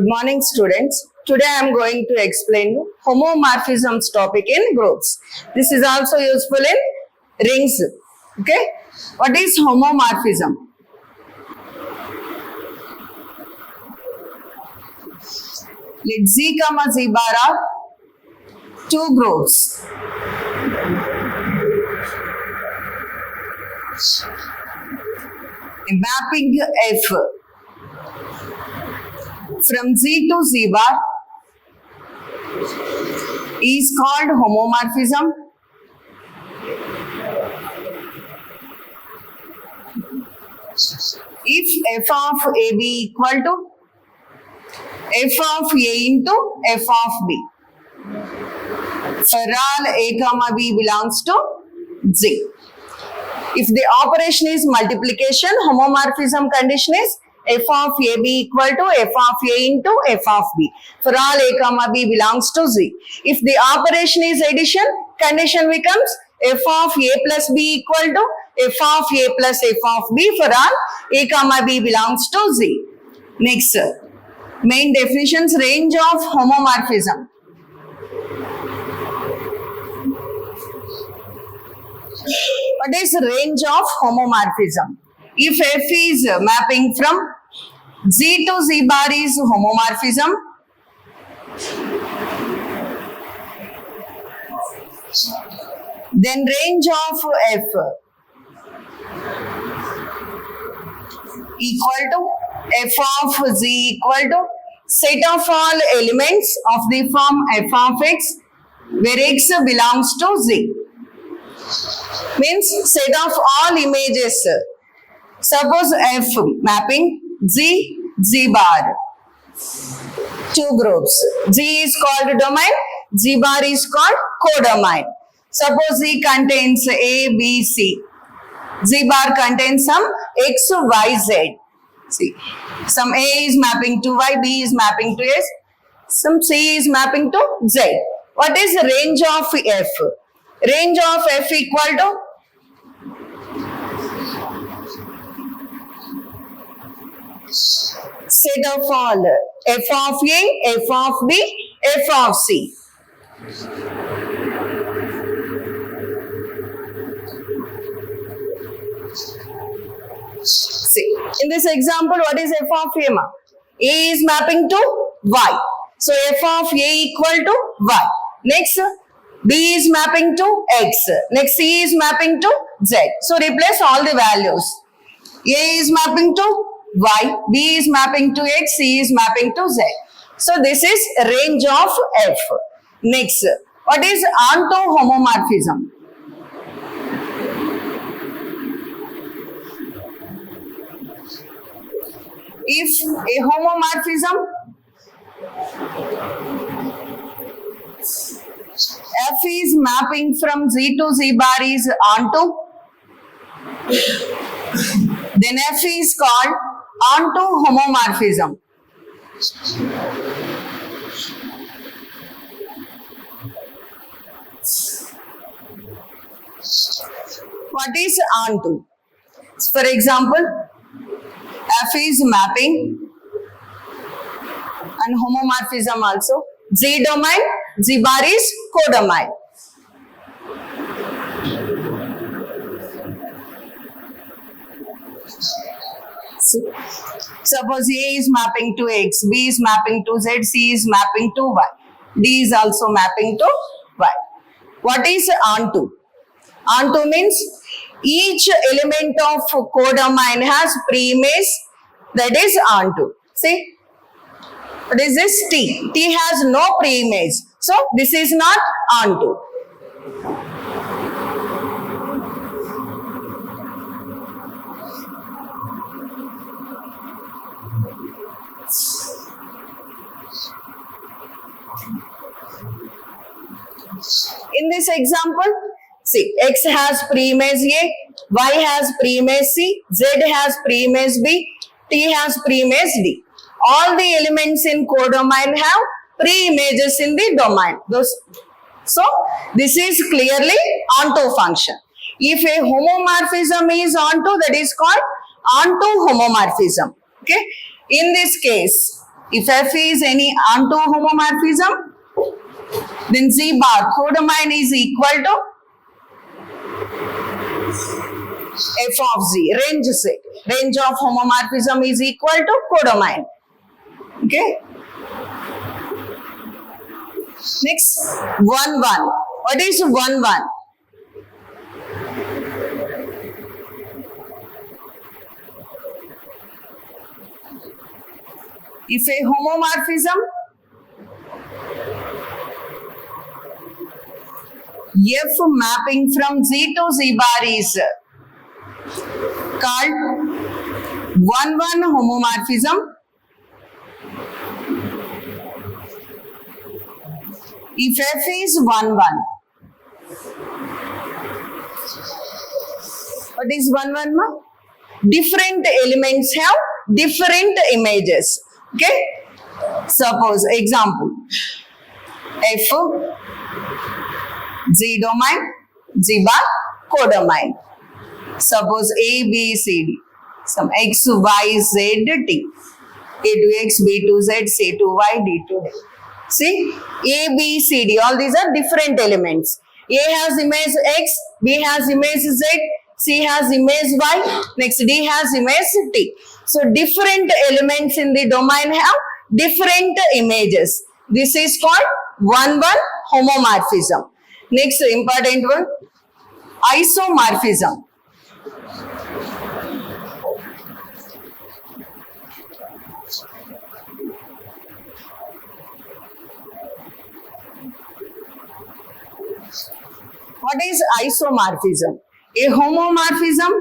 morning, students. Today I am going to explain homomorphisms topic in groups. This is also useful in rings. Okay. What is homomorphism? Let Z, Z bar are two groups. A mapping F from Z to Z bar is called homomorphism. If f of AB equal to f of A into f of B, for all A comma B belongs to Z. If the operation is multiplication, homomorphism condition is f of AB equal to f of A into f of B. For all A comma B belongs to Z. If the operation is addition, condition becomes f of A plus B equal to f of A plus f of B for all A comma B belongs to Z. Next, main definitions, range of homomorphism. What is range of homomorphism? If F is mapping from Z to Z bar is homomorphism. Then range of F equal to f of Z equal to set of all elements of the form f of x where x belongs to Z. Means set of all images. Suppose F mapping Z, Z bar. Two groups. Z is called domain, Z bar is called codomain. Suppose Z contains A, B, C. Z bar contains some X, Y, Z. See, some A is mapping to Y, B is mapping to S, some C is mapping to Z. What is the range of F? Range of F equal to set of all f of A, f of B, f of C. See, in this example, what is f of A? A is mapping to Y. So, f of A equal to Y. Next, B is mapping to X. Next, C is mapping to Z. So, replace all the values. A is mapping to Y, B is mapping to X, C is mapping to Z. So, this is range of F. Next, what is onto homomorphism? If a homomorphism F is mapping from Z to Z bar is onto, then F is called onto homomorphism. What is onto? For example, F is mapping and homomorphism also. Z domain, Z bar is codomain. So, suppose A is mapping to X, B is mapping to Z, C is mapping to Y, D is also mapping to Y. What is onto? Onto means each element of codomain has preimage, that is onto. See, what is this? T. T has no preimage. So, this is not onto. In this example, see, X has preimage A, Y has preimage C, Z has preimage B, T has preimage D. All the elements in codomain have preimages in the domain. So, this is clearly onto function. If a homomorphism is onto, that is called onto homomorphism. Okay. In this case, If F is any onto homomorphism, then Z bar codomain is equal to F of Z, range set. Range of homomorphism is equal to codomain. Okay. Next, 1, 1. What is 1, 1? If a homomorphism F mapping from Z to Z bar is called 1, 1 homomorphism, if F is 1, 1. What is 1, 1? Different elements have different images. Okay. Suppose, example, F, Z domain, Z bar, codomain. Suppose A, B, C, D. Some X, Y, Z, T. A to X, B to Z, C to Y, D to D. See, A, B, C, D. All these are different elements. A has image X, B has image Z, C has image Y, next D has image T. So, different elements in the domain have different images. This is called 1, 1 homomorphism. Next important one, isomorphism. What is isomorphism? A homomorphism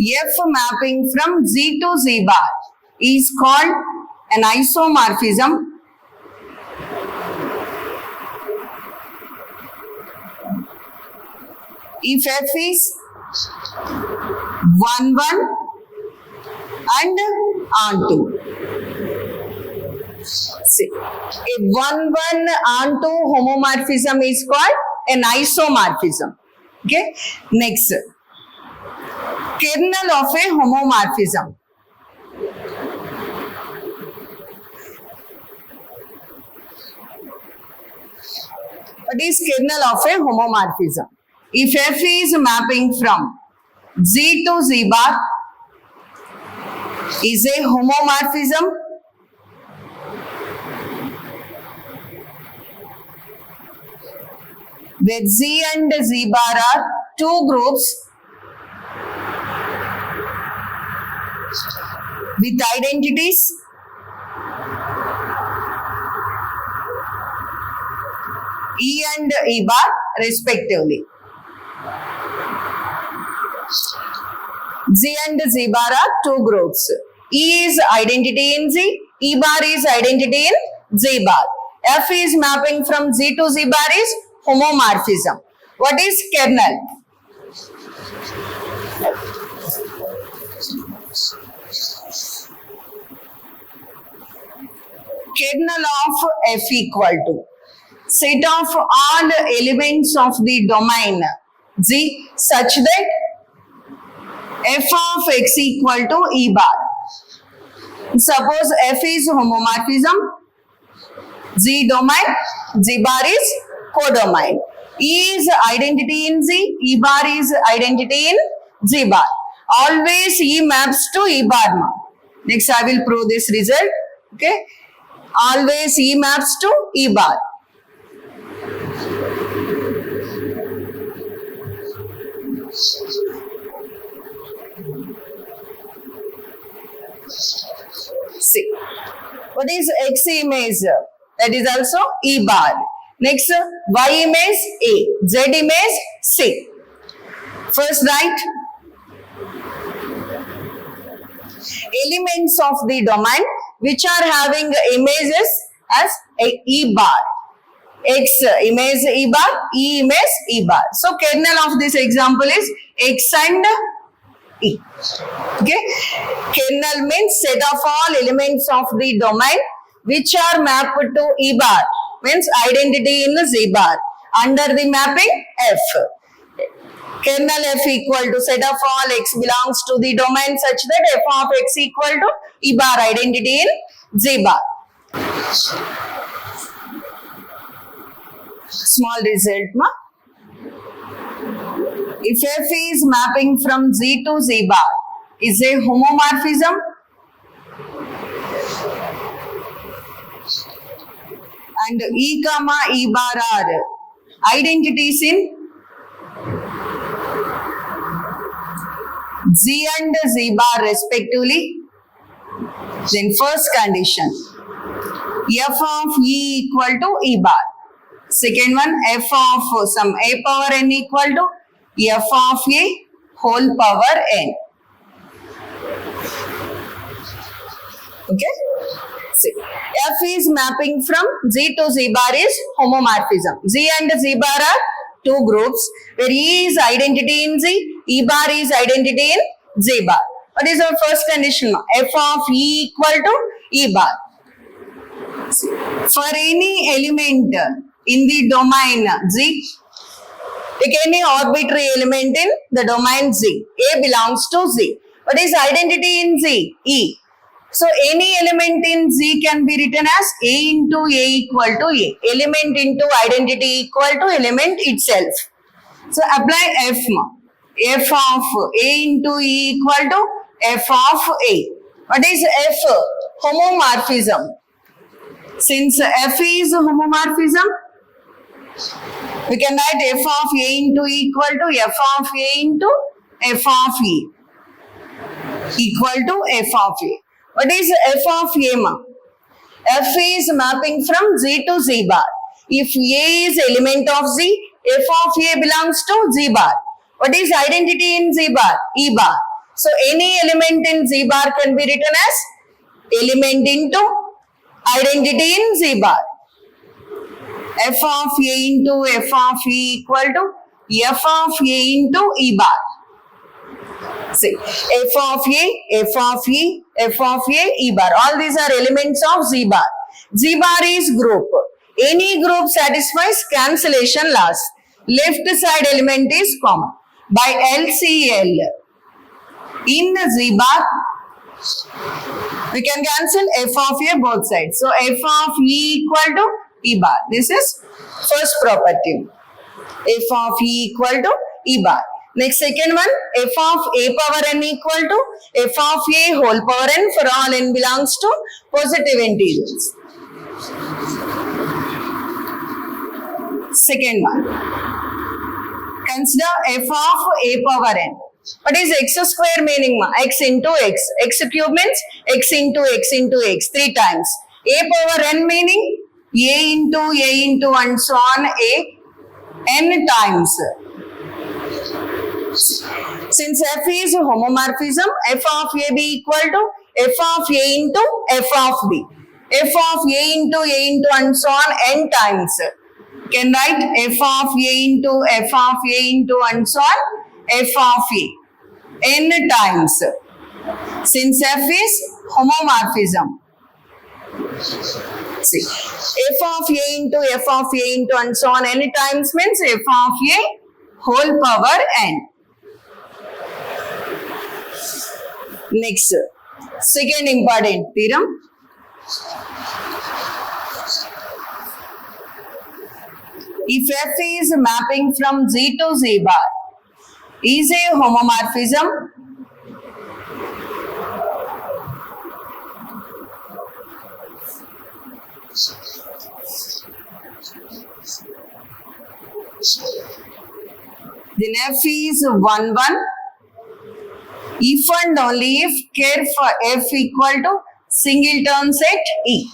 F mapping from Z to Z bar is called an isomorphism if F is 1, 1 and onto. See, a 1, 1 onto homomorphism is called an isomorphism. Okay. Next, kernel of a homomorphism. What is kernel of a homomorphism? If F is mapping from Z to Z bar is a homomorphism where Z and Z bar are two groups with identities E and E bar respectively. Z and Z bar are two groups. E is identity in Z, E bar is identity in Z bar. F is mapping from Z to Z bar is homomorphism. What is kernel? Kernel of F equal to set of all elements of the domain Z such that F of X equal to E bar. Suppose F is homomorphism, Z domain, Z bar is codomain. E is identity in Z, E bar is identity in Z bar. Always E maps to E bar. Next I will prove this result. Okay. Always E maps to E bar. See, what is X image? That is also E bar. Next, Y image A, Z image C. First write elements of the domain which are having images as a E bar. X image E bar, E image E bar. So, kernel of this example is X and E. Okay. Kernel means set of all elements of the domain which are mapped to E bar, means identity in Z bar under the mapping F. Kernel f equal to set of all x belongs to the domain such that f of x equal to E bar identity in Z bar. Small result ma. If f is mapping from Z to Z bar is a homomorphism and E comma E bar are identities in Z and Z bar respectively, then first condition f of E equal to E bar. Second one, f of some a power n equal to f of a whole power n. Okay. See, f is mapping from Z to Z bar is homomorphism. Z and Z bar are two groups where E is identity in Z, E bar is identity in Z bar. What is our first condition? F of E equal to E bar. For any element in the domain Z, take any arbitrary element in the domain Z. A belongs to Z. What is identity in Z? E. So any element in Z can be written as A into A equal to A. Element into identity equal to element itself. So apply F. F of A into E equal to F of A. What is F? Homomorphism. Since F is homomorphism, we can write f of a into E equal to f of a into f of E equal to f of a. What is f of a? F is mapping from Z to Z bar. If A is element of Z, f of a belongs to Z bar. What is identity in Z bar? E bar. So any element in Z bar can be written as element into identity in Z bar. F of a into f of E equal to f of a into E bar. See, f of a, f of E, f of a, E bar. All these are elements of Z bar. Z bar is group. Any group satisfies cancellation laws. Left side element is common. By LCL, in Z bar, we can cancel f of a both sides. So f of E equal to E bar. This is first property. F of E equal to E bar. Next second one, f of a power n equal to f of a whole power n for all n belongs to positive integers. Second one, consider f of a power n. What is x square meaning? X into x. X cube means x into x into x 3 times. A power n meaning a into and so on a n times. Since f is homomorphism, f of a b equal to f of a into f of b. F of a into and so on n times. Can write f of a into and so on f of a n times. Since f is homomorphism. See, f of a into and so on n times means f of a whole power n. Next, second important theorem. If f is mapping from Z to Z bar is a homomorphism, then f is 1, 1 if and only if care for f equal to singleton set E.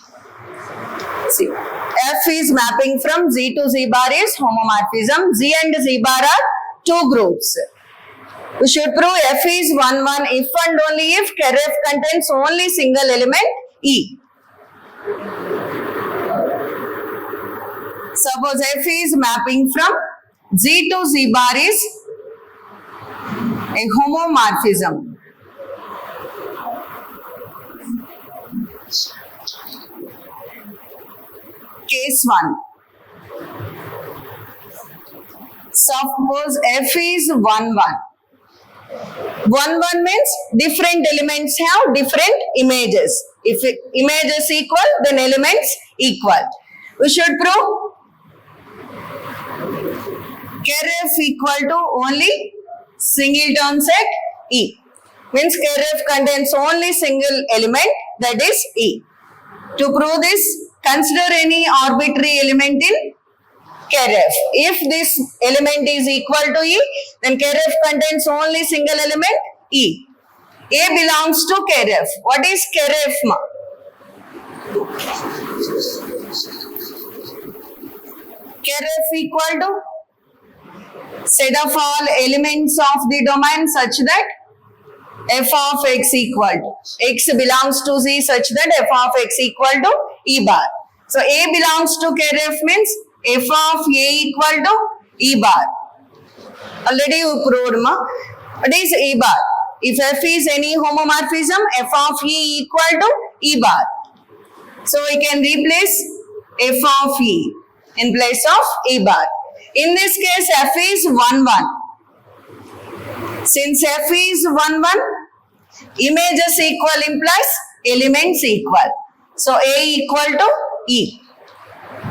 See, f is mapping from Z to Z bar is homomorphism. Z and Z bar are two groups. We should prove f is 1, 1 if and only if care f contains only single element E. Suppose f is mapping from Z to Z bar is a homomorphism. Case 1. Suppose F is 1, 1. 1, 1 means different elements have different images. If images equal, then elements equal. We should prove keref equal to only singleton set E. Means keref contains only single element, that is E. To prove this, consider any arbitrary element in keref. If this element is equal to E, then keref contains only single element E. A belongs to keref. What is keref, ma? Keref equal to set of all elements of the domain such that f of x equal to x belongs to Z such that f of x equal to E bar. So A belongs to keref means f of A equal to E bar. Already you proved, ma. What is E bar? If f is any homomorphism, f of E equal to E bar. So we can replace f of E in place of E bar. In this case, f is 1, 1. Since f is 1, 1, images equal implies elements equal. So A equal to E.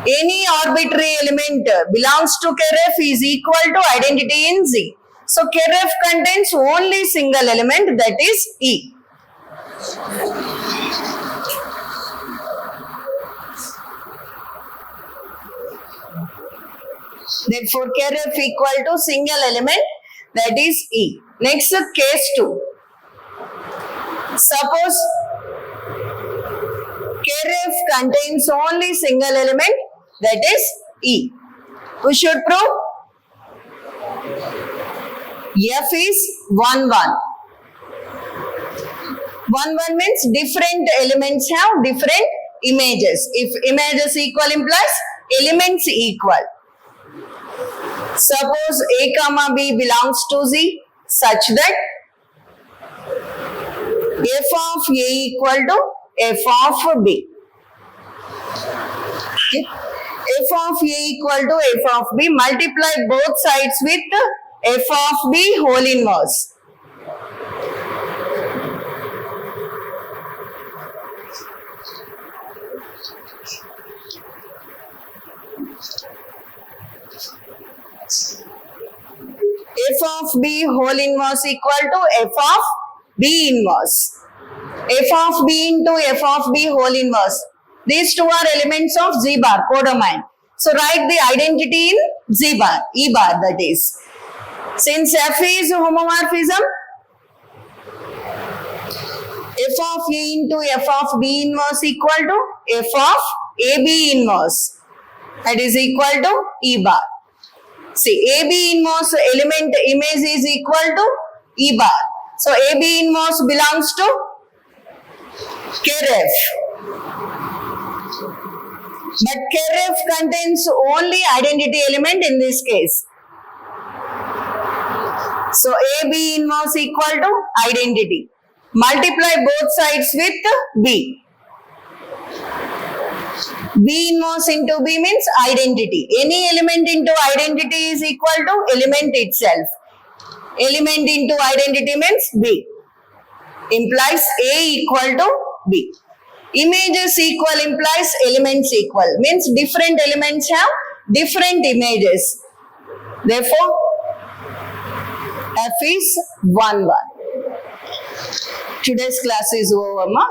Any arbitrary element belongs to keref is equal to identity in Z. So keref contains only single element, that is E. Therefore, keref equal to single element, that is E. Next, case 2. Suppose keref contains only single element, that is E. We should prove F is 1, 1. 1, 1 means different elements have different images. If images equal implies elements equal. Suppose A comma B belongs to Z such that f of A equal to f of B. Okay. F of A equal to f of B, multiply both sides with f of B whole inverse. F of B whole inverse equal to f of B inverse. F of B into f of B whole inverse. These two are elements of Z bar, codomain. So write the identity in Z bar, E bar that is. Since F is homomorphism, f of A into f of B inverse equal to f of AB inverse. That is equal to E bar. See, AB inverse element image is equal to E bar. So AB inverse belongs to keref. But keref contains only identity element in this case. So AB inverse equal to identity. Multiply both sides with B. B inverse into B means identity. Any element into identity is equal to element itself. Element into identity means B. Implies A equal to B. Images equal implies elements equal. Means different elements have different images. Therefore, F is 1, 1. Today's class is over, ma.